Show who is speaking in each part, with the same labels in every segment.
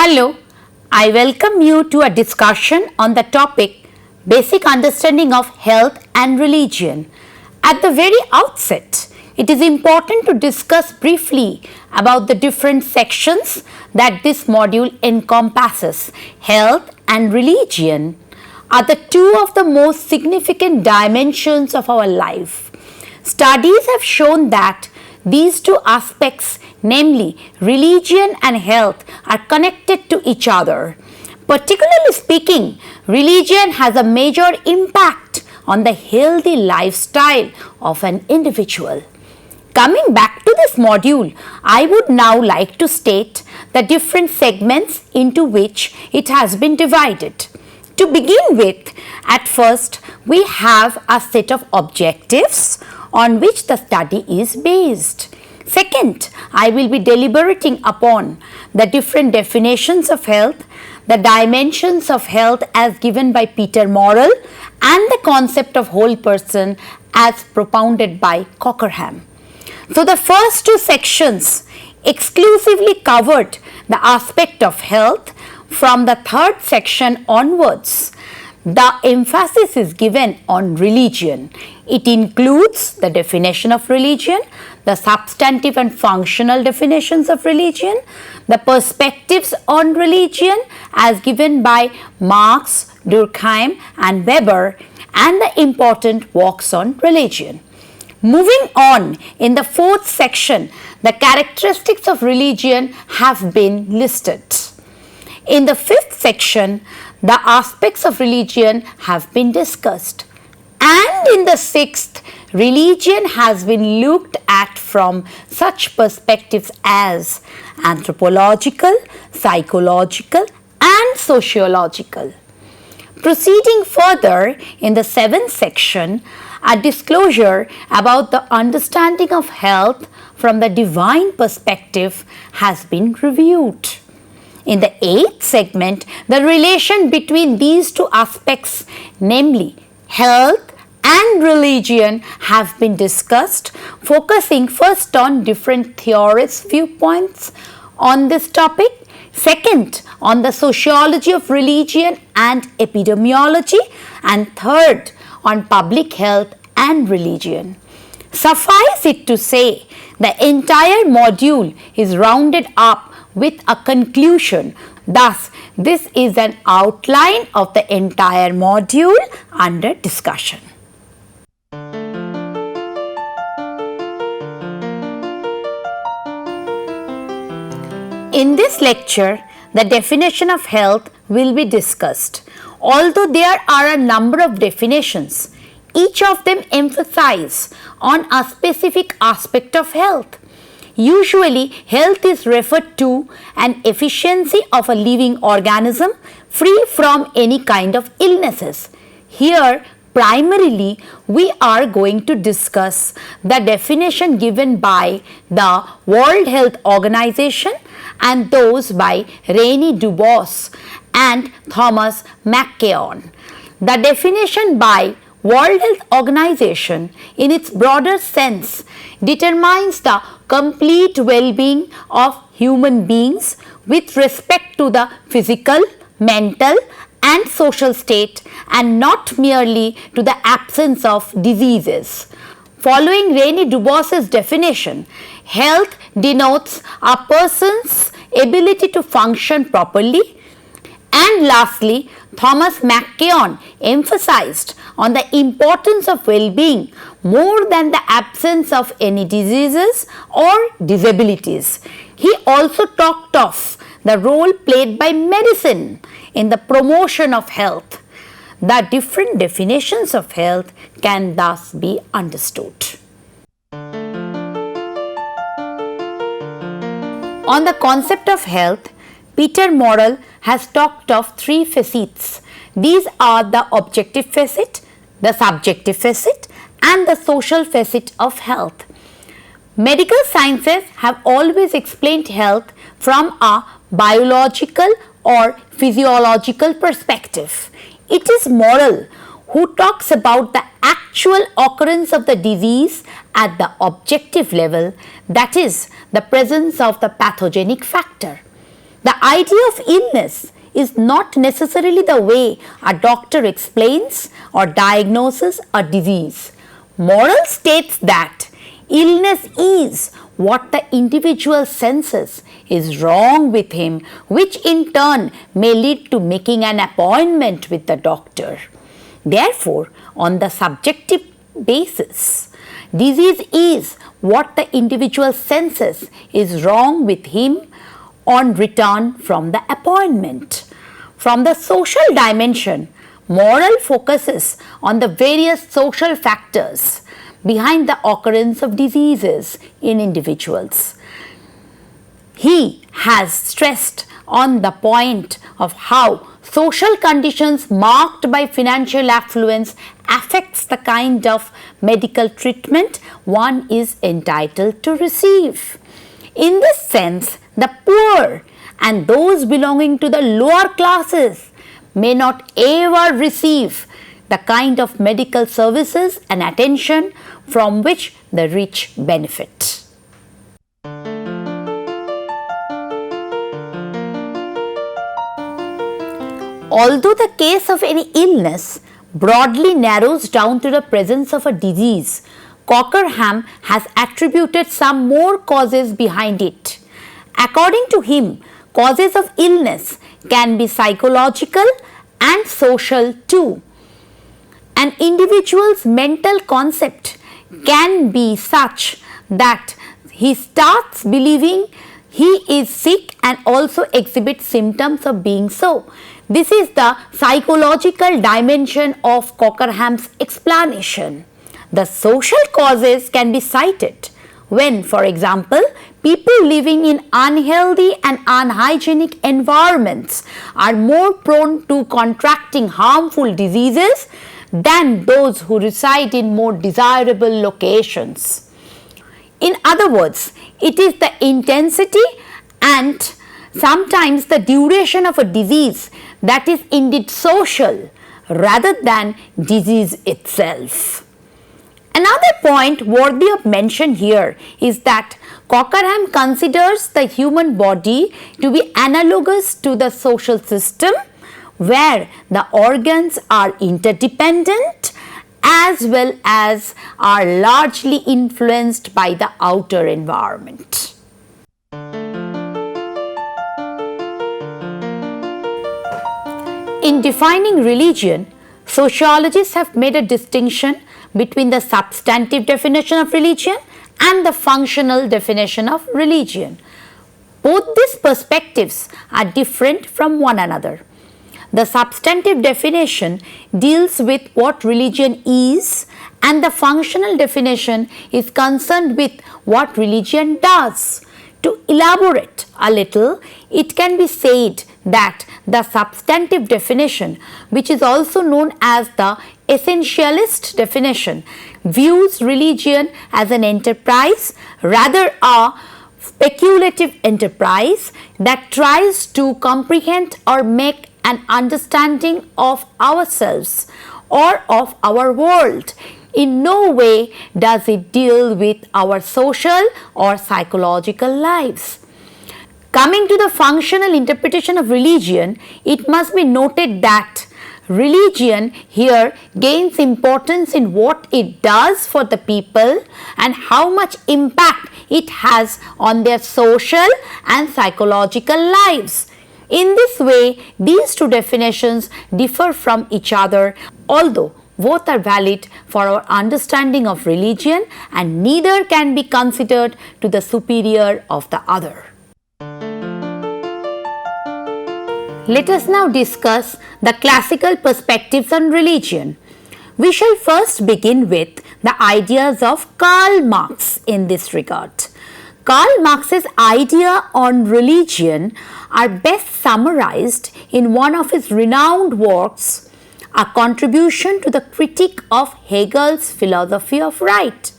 Speaker 1: Hello, I welcome you to a discussion on the topic Basic Understanding of Health and Religion. At the very outset, it is important to discuss briefly about the different sections that this module encompasses. Health and religion are the two of the most significant dimensions of our life. Studies have shown that these two aspects, namely religion and health, are connected to each other. Particularly speaking, religion has a major impact on the healthy lifestyle of an individual. Coming back to this module, I would now like to state the different segments into which it has been divided. To begin with, at first, we have a set of objectives on which the study is based. Second, I will be deliberating upon the different definitions of health, the dimensions of health as given by Peter Morrall, and the concept of whole person as propounded by Cockerham. So, the first two sections exclusively covered the aspect of health. From the third section onwards, the emphasis is given on religion. It includes the definition of religion, the substantive and functional definitions of religion, the perspectives on religion as given by Marx, Durkheim and Weber, and the important works on religion. Moving on, in the fourth section, the characteristics of religion have been listed. In the fifth section, the aspects of religion have been discussed. And in the sixth, religion has been looked at from such perspectives as anthropological, psychological and sociological. Proceeding further, in the seventh section, a disclosure about the understanding of health from the divine perspective has been reviewed. In the eighth segment, the relation between these two aspects, namely health and religion, have been discussed, focusing first on different theorists' viewpoints on this topic, second on the sociology of religion and epidemiology, and third on public health and religion. Suffice it to say, the entire module is rounded up with a conclusion. Thus, this is an outline of the entire module under discussion. In this lecture, the definition of health will be discussed. Although there are a number of definitions, each of them emphasize on a specific aspect of health. Usually, health is referred to an efficiency of a living organism free from any kind of illnesses. Here, primarily, we are going to discuss the definition given by the World Health Organization and those by Rene, Dubos and Thomas McKeown. The definition by World Health Organization in its broader sense determines the complete well-being of human beings with respect to the physical, mental and social state and not merely to the absence of diseases. Following Rene Dubos's definition, health denotes a person's ability to function properly. And lastly, Thomas McKeown emphasized on the importance of well-being more than the absence of any diseases or disabilities. He also talked of the role played by medicine in the promotion of health. The different definitions of health can thus be understood. On the concept of health, Peter Morrall has talked of three facets. These are the objective facet, the subjective facet and the social facet of health. Medical sciences have always explained health from a biological or physiological perspective. It is Morrall who talks about the actual occurrence of the disease at the objective level, that is, the presence of the pathogenic factor. The idea of illness is not necessarily the way a doctor explains or diagnoses a disease. Morrall states that illness is what the individual senses is wrong with him, which in turn may lead to making an appointment with the doctor. Therefore, on the subjective basis, disease is what the individual senses is wrong with him on return from the appointment. From the social dimension, Morrall focuses on the various social factors behind the occurrence of diseases in individuals. He has stressed on the point of how social conditions marked by financial affluence affects the kind of medical treatment one is entitled to receive. In this sense, the poor and those belonging to the lower classes may not ever receive the kind of medical services and attention from which the rich benefit. Although the case of any illness broadly narrows down to the presence of a disease, Cockerham has attributed some more causes behind it. According to him, causes of illness can be psychological and social too. An individual's mental concept can be such that he starts believing he is sick and also exhibits symptoms of being so. This is the psychological dimension of Cockerham's explanation. The social causes can be cited when, for example, people living in unhealthy and unhygienic environments are more prone to contracting harmful diseases than those who reside in more desirable locations. In other words, it is the intensity and sometimes the duration of a disease that is indeed social rather than disease itself. Another point worthy of mention here is that Cockerham considers the human body to be analogous to the social system where the organs are interdependent as well as are largely influenced by the outer environment. In defining religion, sociologists have made a distinction between the substantive definition of religion and the functional definition of religion. Both these perspectives are different from one another. The substantive definition deals with what religion is, and the functional definition is concerned with what religion does. To elaborate a little, it can be said that the substantive definition, which is also known as the essentialist definition, views religion as an enterprise, rather a speculative enterprise that tries to comprehend or make an understanding of ourselves or of our world. In no way does it deal with our social or psychological lives. Coming to the functional interpretation of religion, it must be noted that religion here gains importance in what it does for the people and how much impact it has on their social and psychological lives. In this way, these two definitions differ from each other, although both are valid for our understanding of religion and neither can be considered to the superior of the other. Let us now discuss the classical perspectives on religion. We shall first begin with the ideas of Karl Marx in this regard. Karl Marx's idea on religion are best summarized in one of his renowned works, A Contribution to the Critique of Hegel's Philosophy of Right.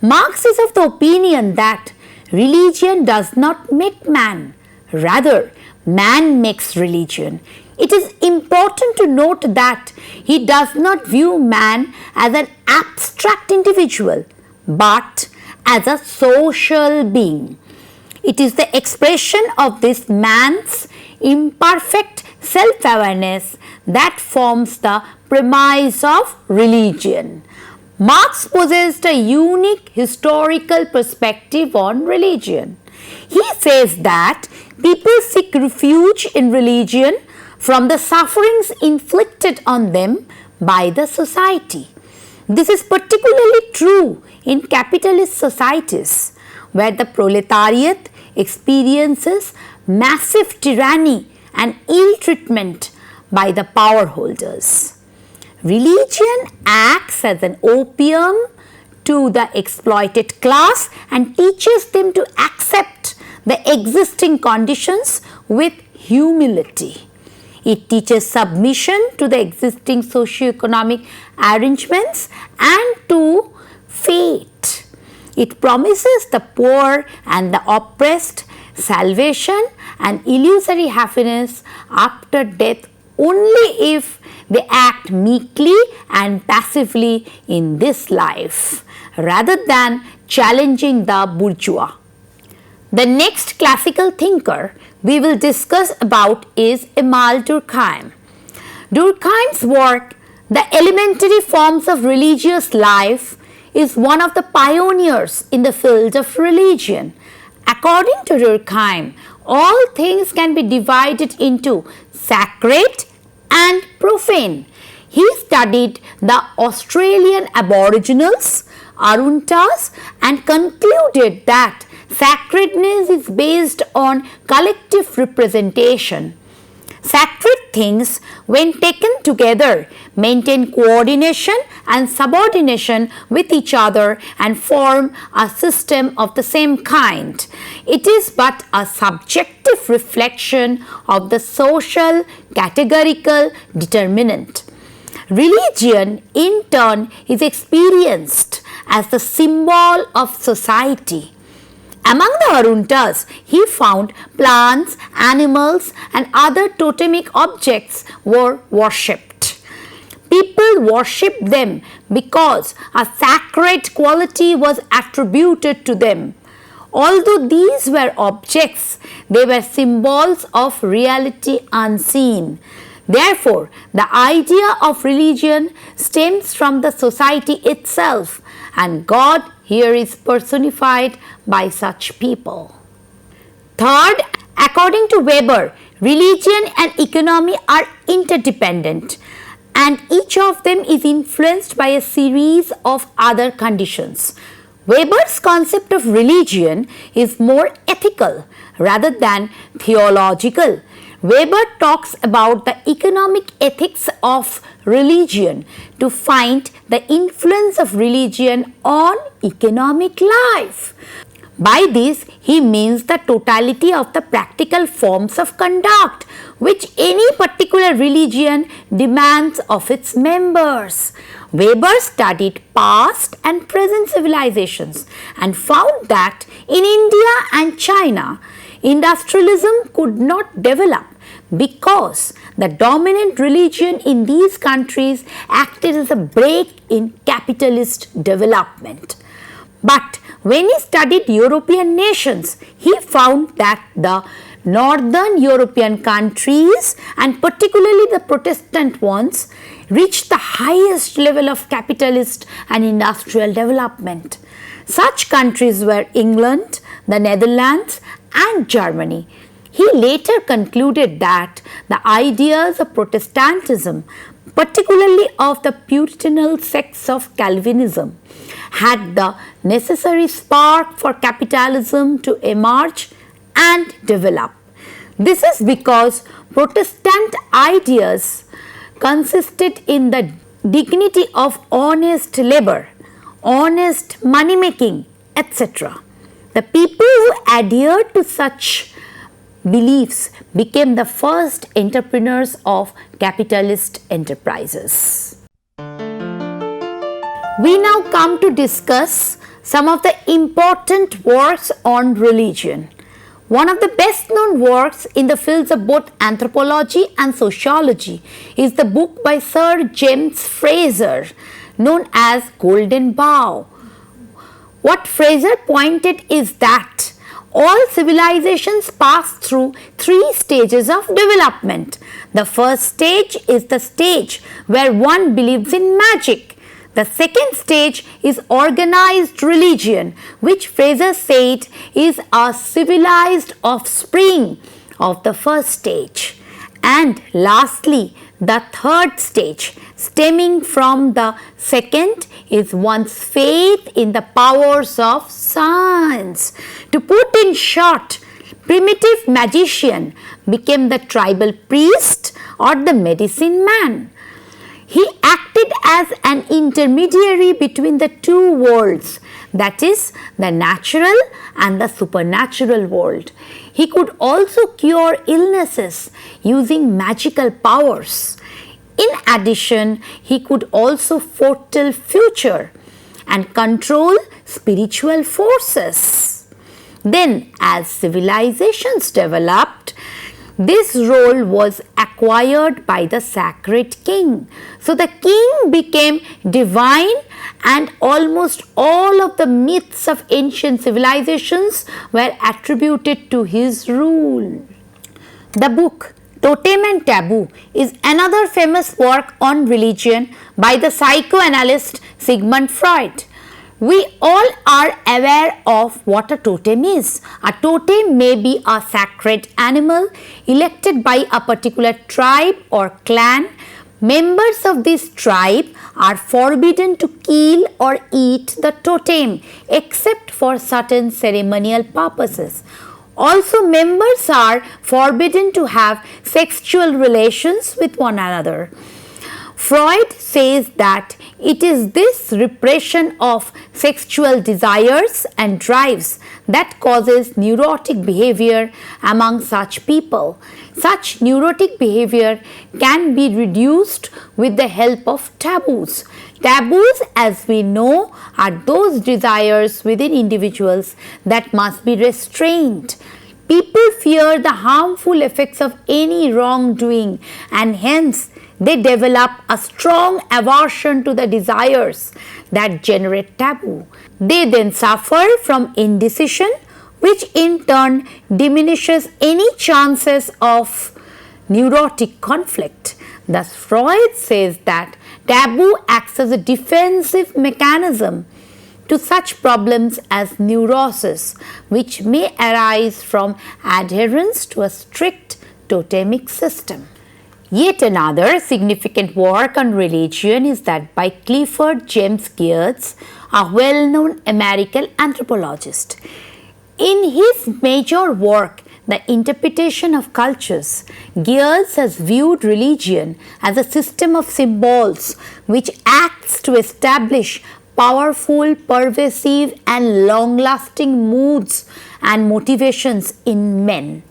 Speaker 1: Marx is of the opinion that religion does not make man, rather man makes religion. It is important to note that he does not view man as an abstract individual, but as a social being. It is the expression of this man's imperfect self-awareness that forms the premise of religion. Marx possessed a unique historical perspective on religion. He says that people seek refuge in religion from the sufferings inflicted on them by the society. This is particularly true in capitalist societies, where the proletariat experiences massive tyranny and ill treatment by the power holders. Religion acts as an opium to the exploited class and teaches them to accept the existing conditions with humility. It teaches submission to the existing socio-economic arrangements and to fate. It promises the poor and the oppressed salvation and illusory happiness after death only if they act meekly and passively in this life, rather than challenging the bourgeois. The next classical thinker we will discuss about is Emile Durkheim. Durkheim's work, The Elementary Forms of Religious Life, is one of the pioneers in the field of religion. According to Durkheim, all things can be divided into sacred and profane. He studied the Australian Aboriginals, Aruntas, and concluded that sacredness is based on collective representation. Sacred things, when taken together, maintain coordination and subordination with each other and form a system of the same kind. It is but a subjective reflection of the social categorical determinant. Religion, in turn, is experienced as the symbol of society. Among the Aruntas, he found plants, animals, and other totemic objects were worshipped. People worshipped them because a sacred quality was attributed to them. Although these were objects, they were symbols of reality unseen. Therefore, the idea of religion stems from the society itself, and God here is personified by such people. Third, according to Weber, religion and economy are interdependent, and each of them is influenced by a series of other conditions. Weber's concept of religion is more ethical rather than theological. Weber talks about the economic ethics of religion to find the influence of religion on economic life. By this, he means the totality of the practical forms of conduct which any particular religion demands of its members. Weber studied past and present civilizations and found that in India and China, industrialism could not develop because the dominant religion in these countries acted as a brake in capitalist development. But when he studied European nations, he found that the northern European countries, and particularly the Protestant ones, reached the highest level of capitalist and industrial development. Such countries were England, the Netherlands, and Germany. He later concluded that the ideas of Protestantism, particularly of the Puritanal sects of Calvinism, had the necessary spark for capitalism to emerge and develop. This is because Protestant ideas consisted in the dignity of honest labor, honest money making, etc. The people who adhered to such beliefs became the first entrepreneurs of capitalist enterprises. We now come to discuss some of the important works on religion. One of the best known works in the fields of both anthropology and sociology is the book by Sir James Frazer known as Golden Bough. What Frazer pointed is that All civilizations pass through three stages of development. The first stage is the stage where one believes in magic. The second stage is organized religion, which Fraser said is a civilized offspring of the first stage. And lastly, the third stage, stemming from the second, is one's faith in the powers of science. To put in short, primitive magician became the tribal priest or the medicine man. He acted as an intermediary between the two worlds, that is, the natural and the supernatural world. He could also cure illnesses using magical powers. In addition, he could also foretell future and control spiritual forces. Then, as civilizations developed, this role was acquired by the sacred king. So, the king became divine, and almost all of the myths of ancient civilizations were attributed to his rule. The book Totem and Taboo is another famous work on religion by the psychoanalyst Sigmund Freud. We all are aware of what a totem is. A totem may be a sacred animal elected by a particular tribe or clan. Members of this tribe are forbidden to kill or eat the totem except for certain ceremonial purposes. Also, members are forbidden to have sexual relations with one another. Freud says that it is this repression of sexual desires and drives that causes neurotic behavior among such people. Such neurotic behavior can be reduced with the help of taboos. Taboos, as we know, are those desires within individuals that must be restrained. People fear the harmful effects of any wrongdoing, and hence they develop a strong aversion to the desires that generate taboo. They then suffer from indecision, which in turn diminishes any chances of neurotic conflict. Thus, Freud says that taboo acts as a defensive mechanism to such problems as neurosis, which may arise from adherence to a strict totemic system. Yet another significant work on religion is that by Clifford James Geertz, a well-known American anthropologist. In his major work, The Interpretation of Cultures, Geertz has viewed religion as a system of symbols which acts to establish powerful, pervasive and long-lasting moods and motivations in men.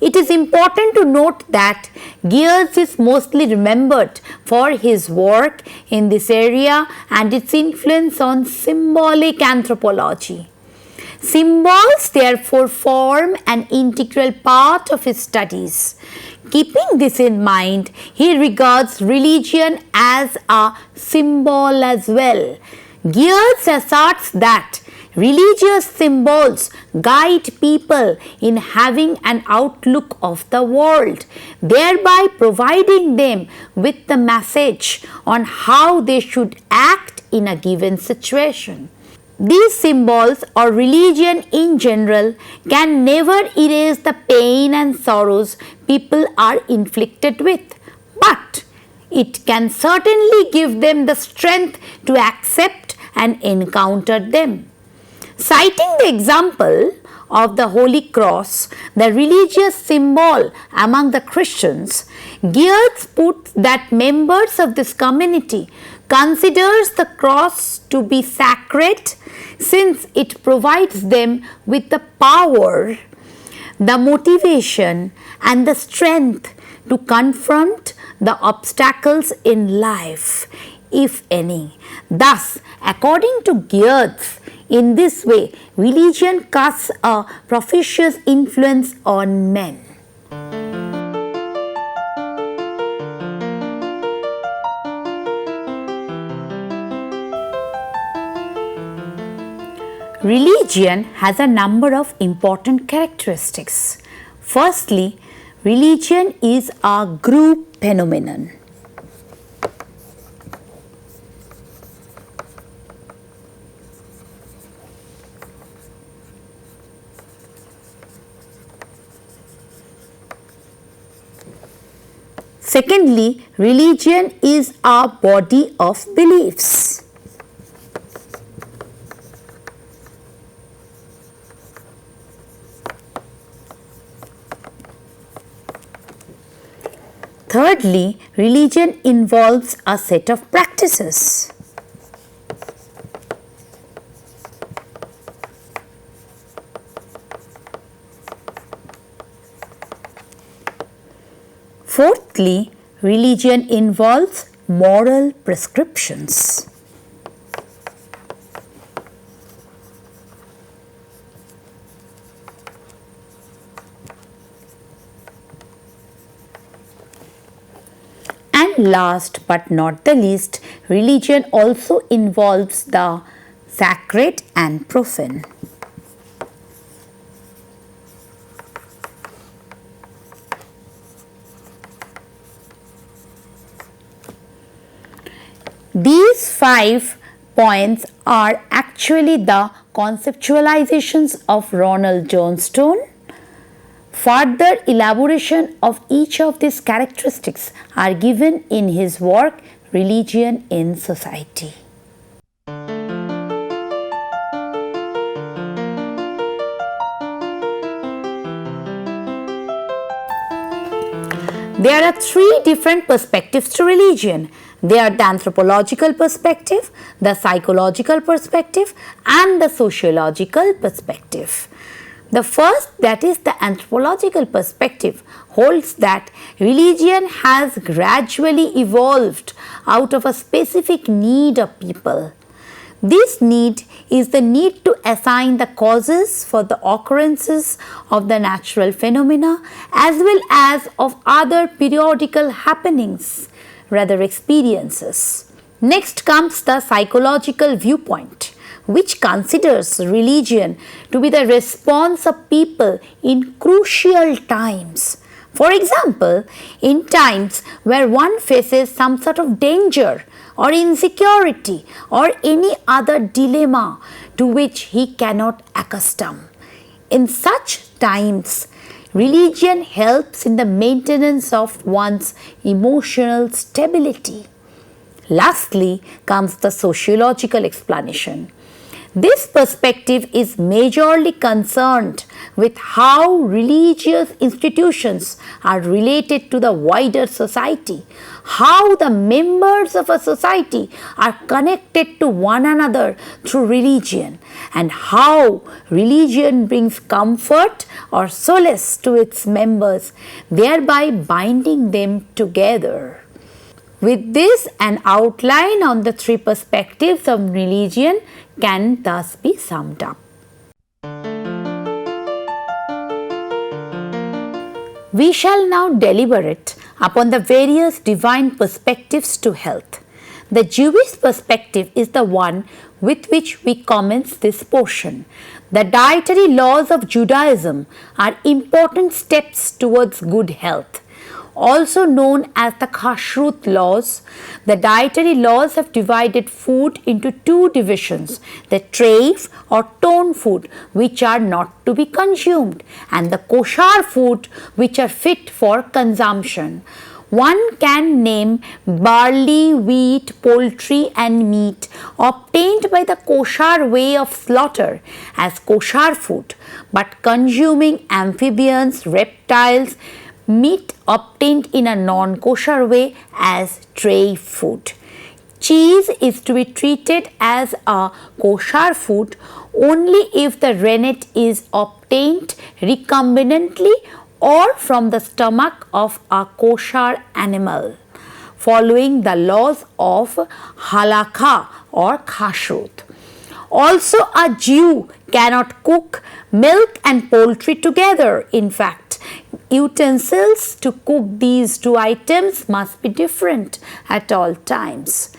Speaker 1: It is important to note that Geertz is mostly remembered for his work in this area and its influence on symbolic anthropology. Symbols therefore form an integral part of his studies. Keeping this in mind, he regards religion as a symbol as well. Geertz asserts that religious symbols guide people in having an outlook of the world, thereby providing them with the message on how they should act in a given situation. These symbols or religion in general can never erase the pain and sorrows people are inflicted with, but it can certainly give them the strength to accept and encounter them. Citing the example of the Holy Cross, the religious symbol among the Christians, Geertz puts that members of this community considers the cross to be sacred since it provides them with the power, the motivation and the strength to confront the obstacles in life, if any. Thus, according to Geertz, in this way, religion casts a propitious influence on men. Religion has a number of important characteristics. Firstly, religion is a group phenomenon. Secondly, religion is a body of beliefs. Thirdly, religion involves a set of practices. Fourthly, religion involves moral prescriptions. And last but not the least, religion also involves the sacred and profane. These 5 points are actually the conceptualizations of Ronald Johnstone. Further elaboration of each of these characteristics are given in his work Religion in Society. There are 3 different perspectives to religion. They are the anthropological perspective, the psychological perspective, and the sociological perspective. The first, that is the anthropological perspective, holds that religion has gradually evolved out of a specific need of people. This need is the need to assign the causes for the occurrences of the natural phenomena as well as of other periodical happenings, rather experiences. Next comes the psychological viewpoint, which considers religion to be the response of people in crucial times. For example, in times where one faces some sort of danger or insecurity or any other dilemma to which he cannot accustom. In such times, religion helps in the maintenance of one's emotional stability. Lastly comes the sociological explanation. This perspective is majorly concerned with how religious institutions are related to the wider society, how the members of a society are connected to one another through religion, and how religion brings comfort or solace to its members, thereby binding them together. With this, an outline on the 3 perspectives of religion can thus be summed up. We shall now deliberate upon the various divine perspectives to health. The Jewish perspective is the one with which we commence this portion. The dietary laws of Judaism are important steps towards good health. Also known as the kashrut laws, the dietary laws have divided food into 2 divisions, the treif or tone food which are not to be consumed and the kosher food which are fit for consumption. One can name barley, wheat, poultry and meat obtained by the kosher way of slaughter as kosher food, but consuming amphibians, reptiles, meat obtained in a non-kosher way as treif food. Cheese is to be treated as a kosher food only if the rennet is obtained recombinantly or from the stomach of a kosher animal, following the laws of halakha or kashrut. Also, a Jew cannot cook milk and poultry together. In fact, utensils to cook these 2 items must be different at all times.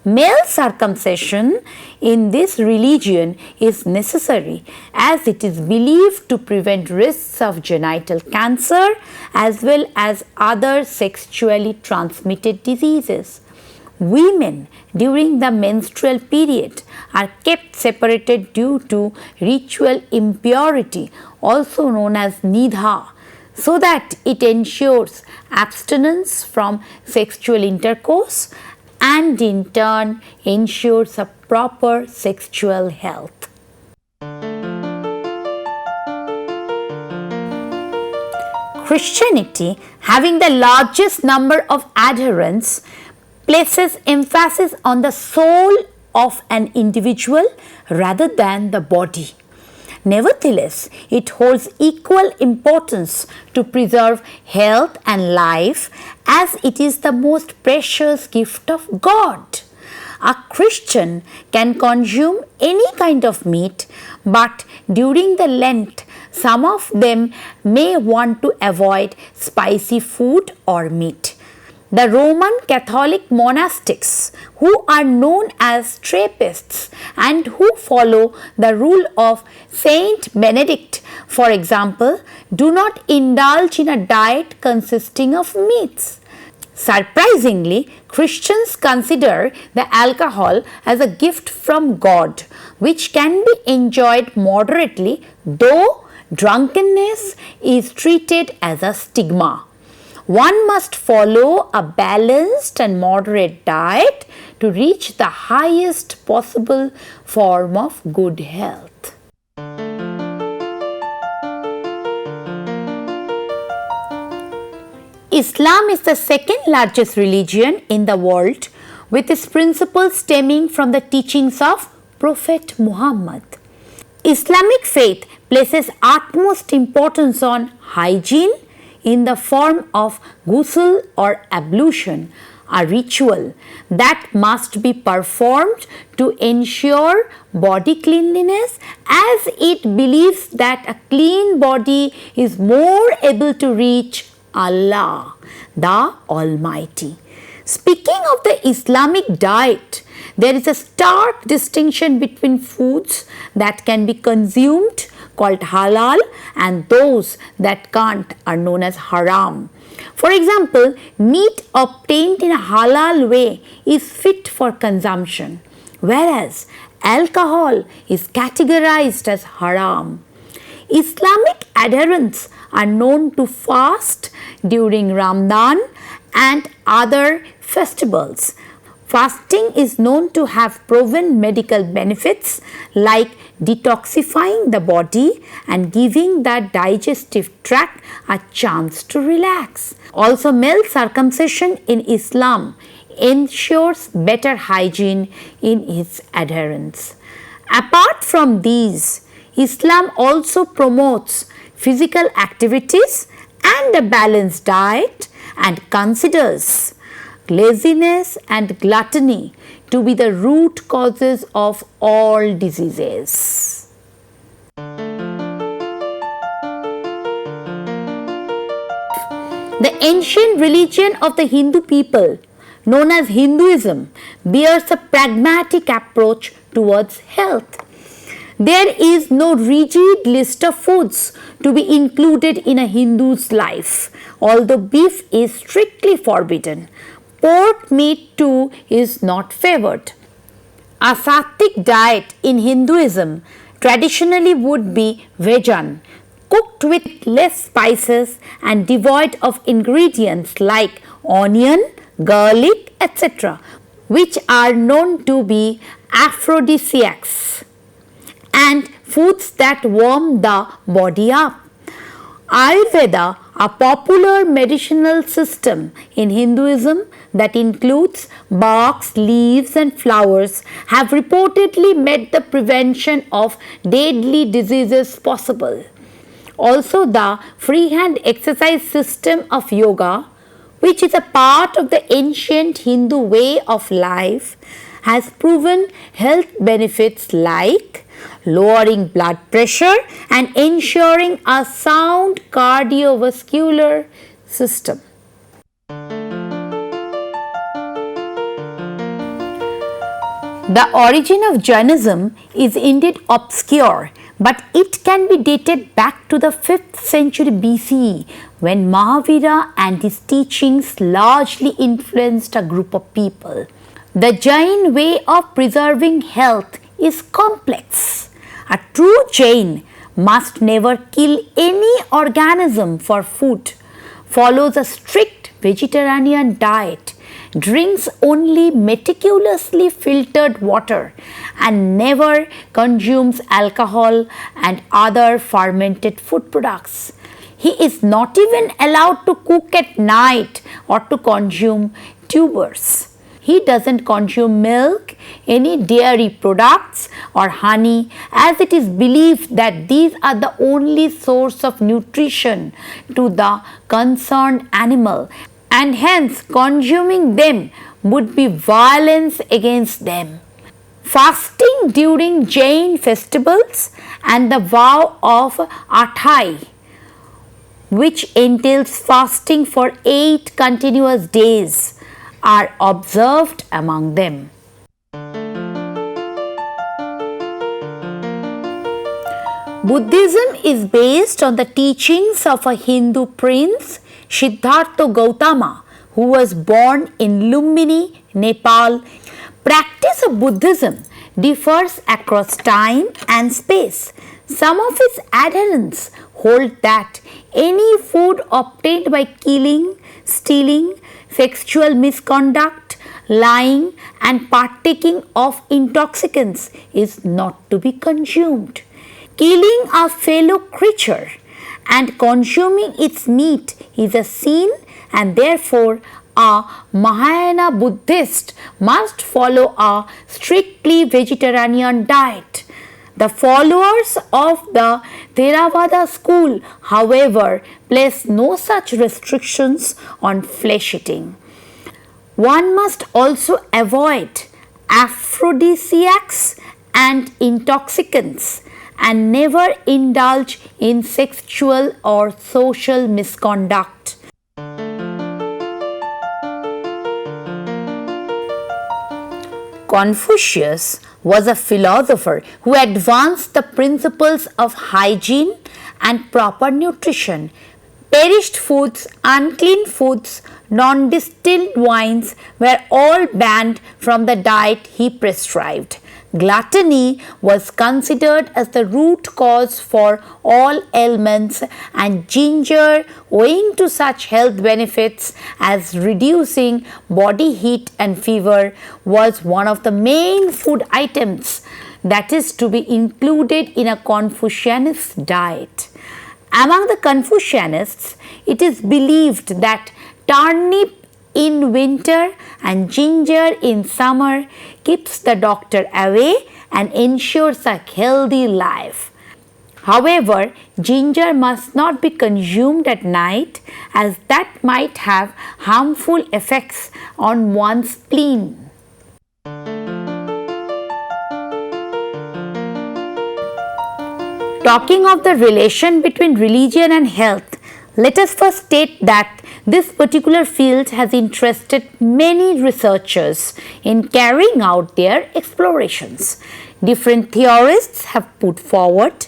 Speaker 1: Male circumcision in this religion is necessary as it is believed to prevent risks of genital cancer as well as other sexually transmitted diseases. Women during the menstrual period are kept separated due to ritual impurity, also known as nidha, so that it ensures abstinence from sexual intercourse and in turn ensures a proper sexual health. Christianity, having the largest number of adherents, places emphasis on the soul of an individual rather than the body. Nevertheless, it holds equal importance to preserve health and life as it is the most precious gift of God. A Christian can consume any kind of meat, but during the Lent, some of them may want to avoid spicy food or meat. The Roman Catholic monastics, who are known as Trappists and who follow the rule of Saint Benedict, for example, do not indulge in a diet consisting of meats. Surprisingly, Christians consider the alcohol as a gift from God, which can be enjoyed moderately, though drunkenness is treated as a stigma. One must follow a balanced and moderate diet to reach the highest possible form of good health. Islam is the second largest religion in the world, with its principles stemming from the teachings of Prophet Muhammad. Islamic faith places utmost importance on hygiene in the form of ghusl or ablution, a ritual that must be performed to ensure body cleanliness, as it believes that a clean body is more able to reach Allah, the Almighty. Speaking of the Islamic diet, there is a stark distinction between foods that can be consumed called halal and those that can't are known as haram. For example, meat obtained in a halal way is fit for consumption, whereas alcohol is categorized as haram. Islamic adherents are known to fast during Ramadan and other festivals. Fasting is known to have proven medical benefits like detoxifying the body and giving the digestive tract a chance to relax. Also, male circumcision in Islam ensures better hygiene in its adherents. Apart from these, Islam also promotes physical activities and a balanced diet and considers laziness and gluttony to be the root causes of all diseases. The ancient religion of the Hindu people, known as Hinduism, bears a pragmatic approach towards health. There is no rigid list of foods to be included in a Hindu's life, although beef is strictly forbidden. Pork meat too is not favored. A sattvic diet in Hinduism traditionally would be vegan, cooked with less spices and devoid of ingredients like onion, garlic, etc., which are known to be aphrodisiacs and foods that warm the body up. Ayurveda, a popular medicinal system in Hinduism that includes barks, leaves and flowers, have reportedly made the prevention of deadly diseases possible. Also, the freehand exercise system of yoga, which is a part of the ancient Hindu way of life, has proven health benefits like lowering blood pressure and ensuring a sound cardiovascular system. The origin of Jainism is indeed obscure, but it can be dated back to the 5th century BCE when Mahavira and his teachings largely influenced a group of people. The Jain way of preserving health is complex. A true Jain must never kill any organism for food, follows a strict vegetarian diet, drinks only meticulously filtered water, and never consumes alcohol and other fermented food products. He is not even allowed to cook at night or to consume tubers. He doesn't consume milk, any dairy products or honey, as it is believed that these are the only source of nutrition to the concerned animal, and hence consuming them would be violence against them. Fasting during Jain festivals and the vow of Athai, which entails fasting for 8 continuous days, are observed among them. Buddhism is based on the teachings of a Hindu prince, Siddhartha Gautama, who was born in Lumbini, Nepal. Practice of Buddhism differs across time and space. Some of its adherents hold that any food obtained by killing, stealing, sexual misconduct, lying, and partaking of intoxicants is not to be consumed. Killing a fellow creature and consuming its meat is a sin, and therefore a Mahayana Buddhist must follow a strictly vegetarian diet. The followers of the Theravada school, however, place no such restrictions on flesh eating. One must also avoid aphrodisiacs and intoxicants and never indulge in sexual or social misconduct. Confucius was a philosopher who advanced the principles of hygiene and proper nutrition. Perished foods, unclean foods, non-distilled wines were all banned from the diet he prescribed. Gluttony was considered as the root cause for all ailments, and ginger, owing to such health benefits as reducing body heat and fever, was one of the main food items that is to be included in a Confucianist diet. Among the Confucianists, it is believed that turnip in winter and ginger in summer keeps the doctor away and ensures a healthy life. However, ginger must not be consumed at night, as that might have harmful effects on one's spleen. Talking of the relation between religion and health, let us first state that this particular field has interested many researchers in carrying out their explorations. Different theorists have put forward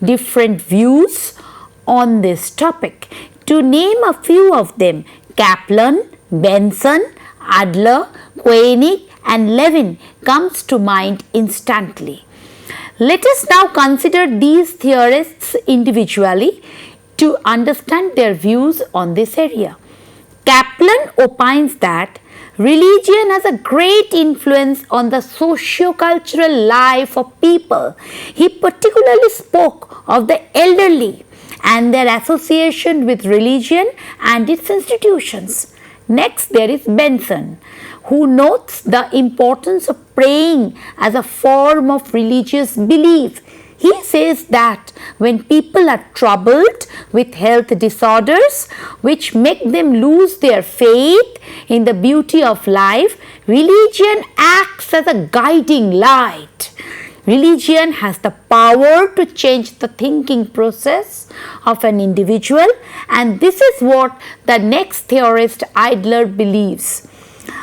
Speaker 1: different views on this topic. To name a few of them, Kaplan, Benson, Adler, Koenig and Levin comes to mind instantly. Let us now consider these theorists individually to understand their views on this area. Kaplan opines that religion has a great influence on the socio-cultural life of people. He particularly spoke of the elderly and their association with religion and its institutions. Next, there is Benson, who notes the importance of praying as a form of religious belief. He says that when people are troubled with health disorders which make them lose their faith in the beauty of life, religion acts as a guiding light. Religion has the power to change the thinking process of an individual, and this is what the next theorist Adler believes.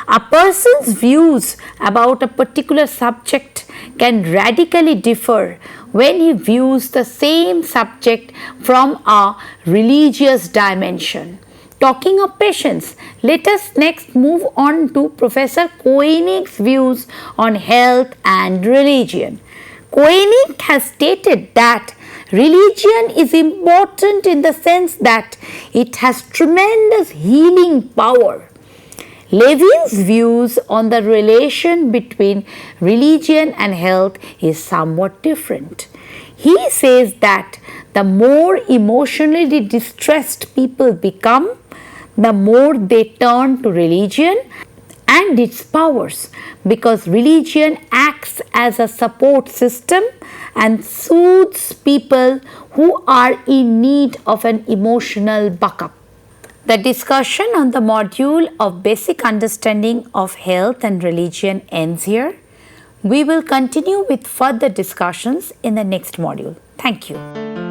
Speaker 1: A person's views about a particular subject can radically differ when he views the same subject from a religious dimension. Talking of patience, let us next move on to Professor Koenig's views on health and religion. Koenig has stated that religion is important in the sense that it has tremendous healing power. Levin's views on the relation between religion and health is somewhat different. He says that the more emotionally distressed people become, the more they turn to religion and its powers, because religion acts as a support system and soothes people who are in need of an emotional backup. The discussion on the module of basic understanding of health and religion ends here. We will continue with further discussions in the next module. Thank you.